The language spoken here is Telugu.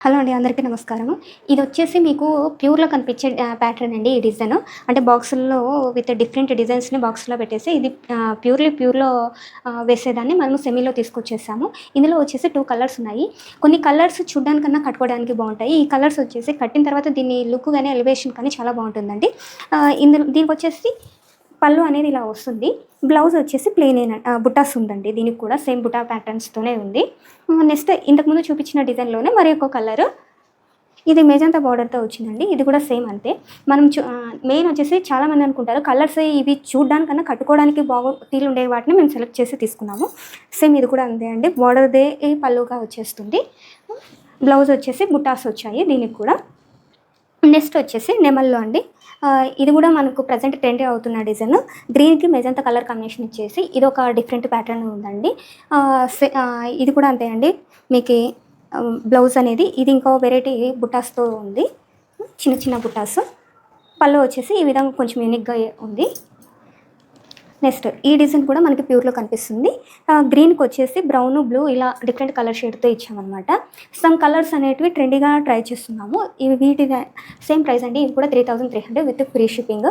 హలో అండి. అందరికీ నమస్కారము. ఇదొచ్చేసి మీకు ప్యూర్‌లో కనిపించే ప్యాటర్న్ అండి ఈ డిజైను. అంటే బాక్సుల్లో విత్ డిఫరెంట్ డిజైన్స్‌ని బాక్స్‌లో పెట్టేసి ఇది ప్యూర్‌లో వేసేదాన్ని మనము సెమీలో తీసుకొచ్చేసాము. ఇందులో వచ్చేసి 2 కలర్స్ ఉన్నాయి. కొన్ని కలర్స్ చూడ్డానికన్నా కట్టుకోవడానికి బావుంటాయి. ఈ కలర్స్ వచ్చేసి కట్టిన తర్వాత దీని లుక్ గాని, ఎలివేషన్ కానీ చాలా బావుంటుందండి. దీనికొచ్చేసి పళ్ళు అనేది ఇలా వస్తుంది. బ్లౌజ్ వచ్చేసి బుట్టాస్ ఉందండి. దీనికి కూడా సేమ్ బుటా ప్యాటర్న్స్‌తోనే ఉంది. నెక్స్ట్ ఇంతకుముందు చూపించిన డిజైన్‌లోనే మరి ఒక కలరు. ఇది మెజంతా బార్డర్‌తో వచ్చిందండి. ఇది కూడా సేమ్ అంతే. మెయిన్ వచ్చేసి చాలామంది అనుకుంటారు కలర్స్ ఇవి చూడ్డానికన్నా కట్టుకోవడానికి తీరుండే వాటిని మేము సెలెక్ట్ చేసి తీసుకున్నాము. సేమ్ ఇది కూడా అంతే అండి. బార్డర్‌దే పళ్ళుగా వచ్చేస్తుంది. బ్లౌజ్ వచ్చేసి బుట్టాస్ వచ్చాయి దీనికి కూడా. నెక్స్ట్ వచ్చేసి నెమల్లో అండి. ఇది కూడా మనకు ప్రెజెంట్ ట్రెండే అవుతున్న డిజైన్. గ్రీన్‌కి మెజంతా కలర్ కాంబినేషన్ ఇచ్చేసి ఇదొక డిఫరెంట్ ప్యాటర్న్ ఉందండి. ఇది కూడా అంతే అండి. మీకి బ్లౌజ్ అనేది ఇది ఇంకో వెరైటీ బుట్టాస్‌తో ఉంది. చిన్న చిన్న బుట్టాస్. పళ్ళు వచ్చేసి ఈ విధంగా కొంచెం యూనిక్‌గా ఉంది. నెక్స్ట్ ఈ డిజైన్ కూడా మనకి ప్యూర్‌లో కనిపిస్తుంది. గ్రీన్‌కి వచ్చేసి బ్రౌన్, బ్లూ ఇలా డిఫరెంట్ కలర్ షేడ్‌తో ఇచ్చామనమాట. సమ్ కలర్స్ అనేటివి ట్రెండీగా ట్రై చేస్తున్నాము. వీటి సేమ్ ప్రైస్ అండి. ఇది కూడా 3300 విత్ ఫ్రీ షిప్పింగ్.